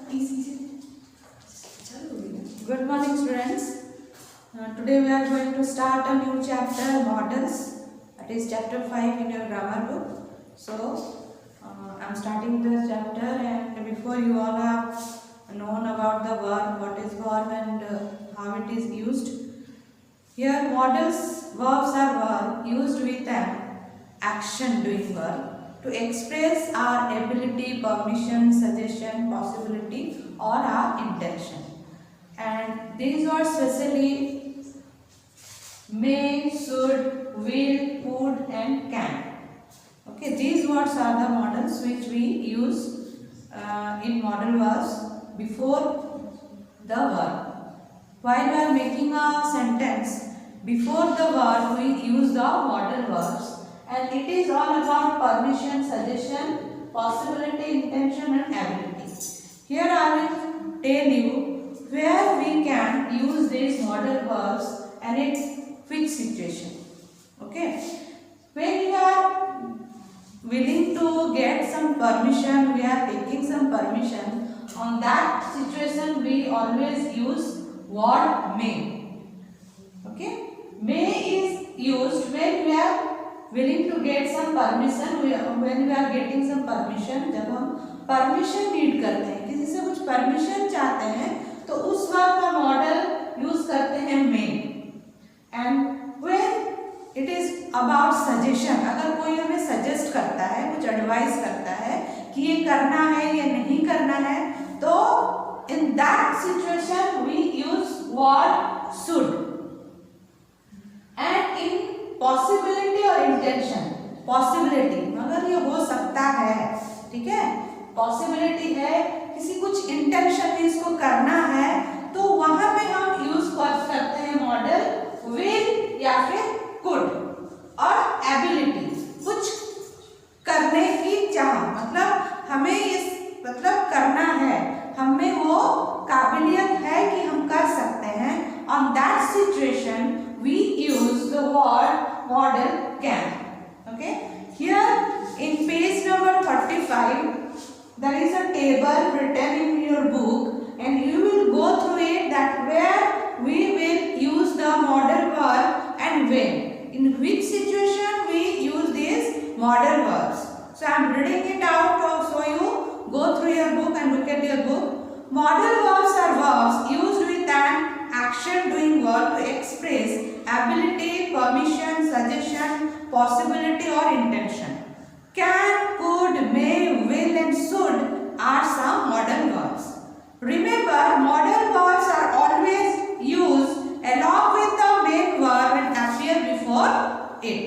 Good morning, students. Today we are going to start a new chapter, models. That is chapter 5 in your grammar book. So, I am starting this chapter, and before you all have known about the verb, what is verb and how it is used. Here, models, verbs are verb used with an action doing verb to express our ability, permission, suggestion, possibility or our intention. And these words specially may, should, will, could and can. Okay, these words are the models which we use in modal verbs before the verb. While we are making a sentence, before the verb we use the modal verbs, and it is all about permission, suggestion, possibility, intention and ability. Here I will tell you where we can use these modal verbs and its which situation. Okay, when you are willing to get some permission, we are taking some permission, on that situation we always use word may. Okay, may is used when we are willing to get some permission, when we are getting some permission, जब हम permission need करते हैं, किसी से कुछ permission चाहते हैं, तो उस वर्ब का मॉडल यूज करते हैं may. And when it is about suggestion, अगर कोई हमें सजेस्ट करता है, कुछ एडवाइस करता है कि ये करना है या नहीं करना है, तो in that situation we use word should. And in possibility और इंटेंशन, पॉसिबिलिटी अगर ये हो सकता है, ठीक है, पॉसिबिलिटी है, किसी कुछ इंटेंशन है, इसको करना है, तो वहां पे हम यूज करते हैं मॉडल विल या फिर कुड. और एबिलिटी, कुछ करने की चाह, मतलब हमें इस मतलब करना है, हमें वो काबिलियत है कि हम कर सकते हैं. On that situation we use the word modal can. Okay, here in page number 35 there is a table written in your book, and you will go through it, that where we will use the modal verb and when, in which situation we use these modal verbs. So I am reading it out, so you go through your book and look at your book. Modal verbs are verbs used with an action doing verb to express ability, permission, suggestion, possibility or intention. Can, could, may, will and should are some modal verbs. Remember, modal verbs are always used along with the main verb and appear before it.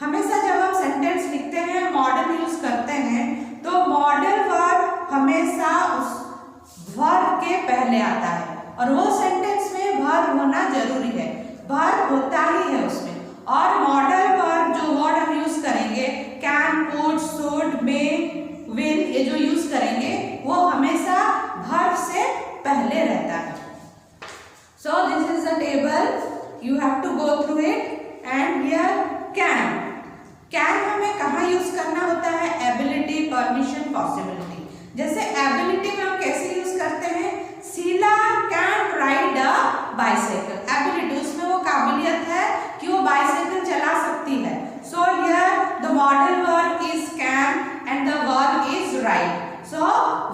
हमेशा जब हम sentence लिखते हैं, model use करते हैं, तो modal verb हमेशा उस वर्ब के पहले आता है, और वो सेंटेंस में वर्ब होना जरूरी है, वर्ब होता ही है उसमें. और मॉडल वर्ब जो वर्ड हम यूज करेंगे, can, could, should, may, will, ये जो यूज करेंगे वो हमेशा वर्ब से पहले रहता है. So this is the table, you have to go through it. And here can, can हमें कहाँ यूज करना होता है? Ability, permission, possibility. जैसे एबिलिटी में हम कैसे यूज करते हैं? Sheela can ride a bicycle. Ability, उसमें वो काबिलियत है कि वो बाइसाइकिल चला सकती है. So here the modal verb is can and the verb is ride. So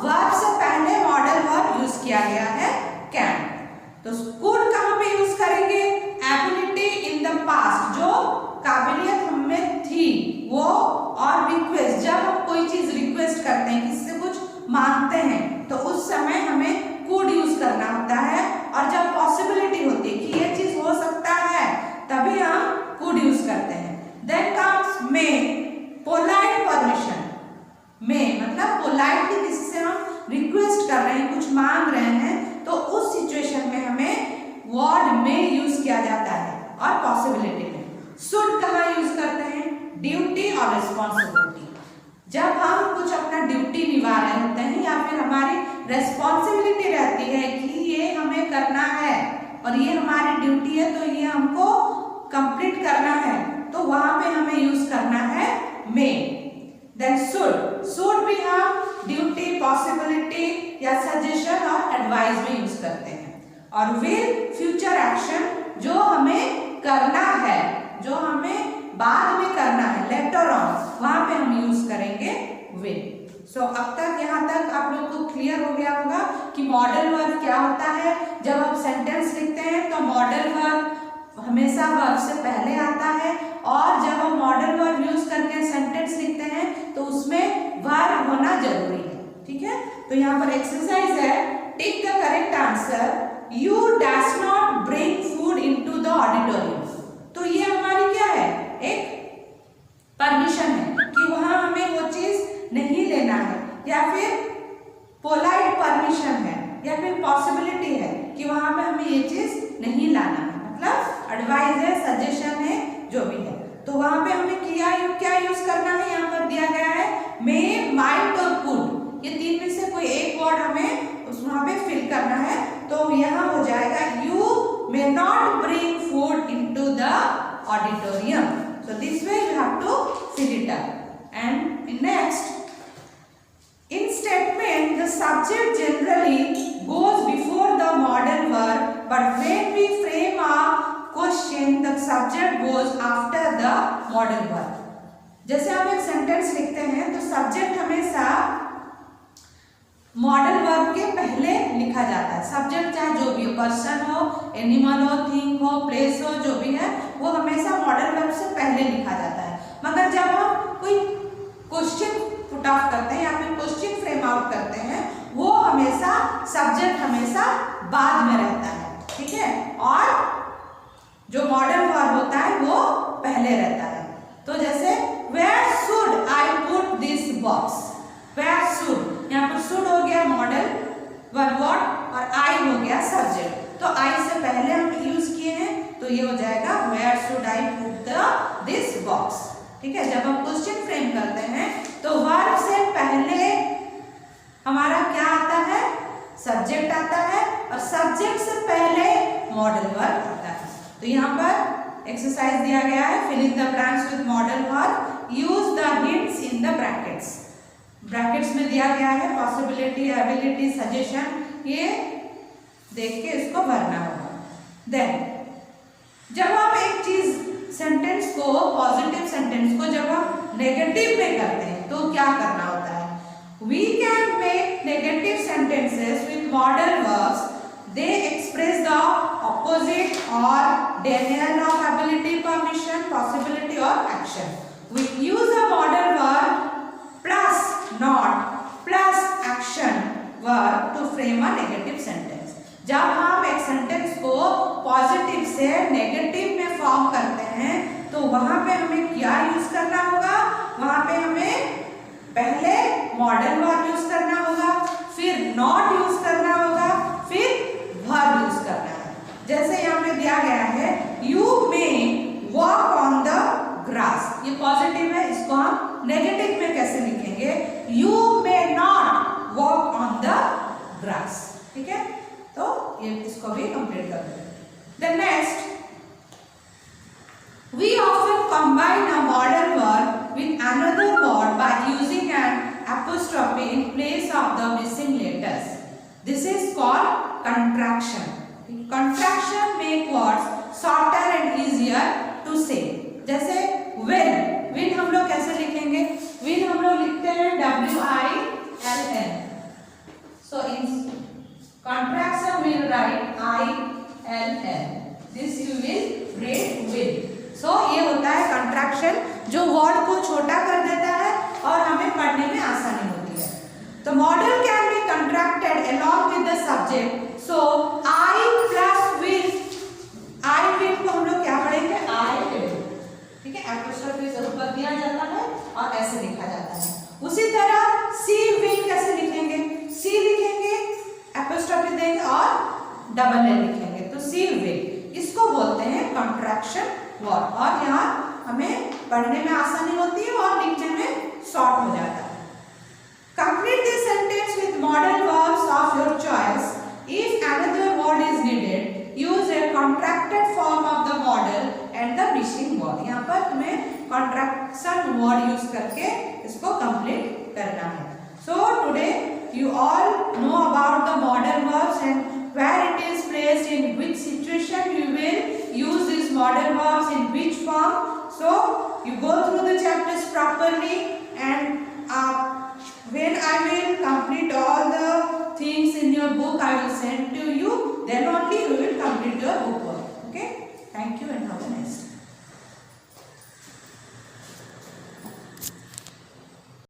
verb से पहले मॉडल वर्ब यूज किया गया है कैन. तो कुड कहाँ पे यूज करेंगे? एबिलिटी इन द पास्ट, जो काबिलियत हमें थी वो, और रिक्वेस्ट, जब हम कोई चीज रिक्वेस्ट करते हैं, किसी से कुछ मांगते हैं, तो उस समय हमें कुड यूज करना होता है. और जब पॉसिबिलिटी होती है कि ये चीज हो सकता है, तभी हम कुड यूज करते हैं. देन कम्स मे, पोलाइट परमिशन. मे मतलब पोलाइटली किसी से हम रिक्वेस्ट कर रहे हैं, कुछ मांग रहे हैं, तो उस सिचुएशन में हमें वर्ड में यूज किया जाता है. और पॉसिबिलिटी में शुड कहाँ यूज करते हैं? ड्यूटी और रिस्पॉन्सिबिलिटी. जब हम कुछ अपना ड्यूटी निभा रहे होते हैं, या फिर हमारी रेस्पॉन्सिबिलिटी रहती है कि ये हमें करना है और ये हमारी ड्यूटी है, तो ये हमको कंप्लीट करना है, तो वहां पे हमें यूज करना है मे. Then should we have duty, possibility या सजेशन और एडवाइस में यूज करते हैं। और विल फ्यूचर एक्शन जो हमें करना है, जो हमें बाद में करना है, लेटर ऑन, वहां पे हम यूज करेंगे विल। सो अब तक यहाँ तक आप लोग को क्लियर हो गया होगा कि मॉडल वर्ब क्या होता है। जब आप सेंटेंस लिखते हैं तो मॉडल वर्ब हमेशा वर्ब से पहले आता है, और जब हम मॉडल वर्ब यूज करके सेंटेंस लिखते हैं तो उसमें वर्ब होना जरूरी है। ठीक है, तो यहाँ पर एक्सरसाइज है, tick the correct answer, you dash not bring food into the auditorium. तो ये हमारी क्या है, एक परमिशन है कि वहां हमें वो चीज नहीं लेना है, या फिर पोलाइट परमिशन है, या फिर पॉसिबिलिटी है कि वहां पे हमें ये चीज नहीं लाना है, मतलब एडवाइस है, सजेशन है, जो भी है। तो वहां पे हमें क्या यूज करना है, यहाँ पर दिया गया है मे, माइट और कुड, ये तीन में से कोई एक वर्ड हमें उस वहां पे फिल करना है। तो यहाँ हो जाएगा you may not bring food into the auditorium. So this way you have to fill it up. And next, in statement the subject generally goes before the modal verb, but when we frame a question the subject goes after the modal verb. जैसे हम एक sentence लिखते हैं तो subject हमेशा modal verb के पहले लिखा जाता है। सब्जेक्ट चाहे जो भी हो, पर्सन हो, एनिमल हो, थिंग हो, प्लेस हो, जो भी है वो हमेशा मॉडल वर्ब से पहले लिखा जाता है। मगर जब हम कोई क्वेश्चन पुट ऑफ करते हैं या फिर क्वेश्चन फ्रेम आउट करते हैं, वो हमेशा सब्जेक्ट हमेशा बाद में रहता है। ठीक है, और जो मॉडल वर्ब होता है वो पहले रहता है। तो जैसे where should I put this box, where should, यहाँ पर शुड हो गया मॉडल वर्ब और आई हो गया सब्जेक्ट। तो आई से पहले हम यूज किए हैं तो ये हो जाएगा where should I put this box. ठीक है, जब हम क्वेश्चन फ्रेम करते हैं तो वर्ब से पहले हमारा क्या आता है, सब्जेक्ट आता है, और सब्जेक्ट से पहले मॉडल वर्ब आता है। तो यहाँ पर एक्सरसाइज दिया गया है, fill in the blanks with modal verb, use the hints in the brackets. Brackets में दिया गया है पॉसिबिलिटी, एबिलिटी, सजेशन, ये देख के इसको भरना होगा। देन जब हम एक चीज सेंटेंस को, पॉजिटिव सेंटेंस को जब हम नेगेटिव में करते हैं तो क्या करना होता है, we can make negative sentences with modal verbs, they express the opposite और denial of ability, permission, possibility और action. We use a modal verb plus not plus action verb to frame a negative sentence. जब हम एक sentence को positive से negative में form करते हैं तो वहां पे हमें क्या यूज करना होगा, वहां पे हमें पहले मॉडल वर्ब यूज करना होगा, फिर नॉट यूज करना होगा, फिर वर्ब यूज करना है। जैसे यहाँ पे दिया गया है you may walk on the grass, ये पॉजिटिव है, इसको हम नेगेटिव में कैसे लिखेंगे, you may not walk on the grass. ठीक है, तो ये इसको भी कंप्लीट कर देंगे। Then next, we often combine a modal verb with another word by using an apostrophe in place of the missing letters. This is called contraction. Contraction make words shorter and easier to say. जैसे will, will हम लोग कैसे लिखेंगे, will हम लोग लिखते हैं W-I-L-L. So in contraction we will write I-L-L. This you will read will. So ये होता है contraction जो वर्ड को छोटा कर देता है और हमें पढ़ने में आसानी होती है। तो modal can be contracted along with the subject. So I plus will, I will को हम लोग क्या पढ़ेंगे, I will. ठीक है, apostrophe से ऊपर दिया जाता है और ऐसे लिखा जाता है। उसी तरह C will कैसे लिखेंगे, C लिखेंगे, apostrophe देंगे और डबल L लिखेंगे, तो C will, इसको बोलते हैं contraction वर्ड। और यहाँ हमें पढ़ने में आसानी होती है और लिखने में शॉर्ट हो जाता है। Complete this sentence with modal verbs of your choice. If another word is needed, use a contracted form of the modal and the missing word. यहाँ पर तुम्हें contraction word use करके इसको complete करना है। So today you all know about the modal verbs and where it is placed in which situation you will use these modal verbs in which form. So you go through the chapters properly, and when I will complete all the things in your book, I will send to you. Then only you will complete your book work. Okay? Thank you and have a nice day.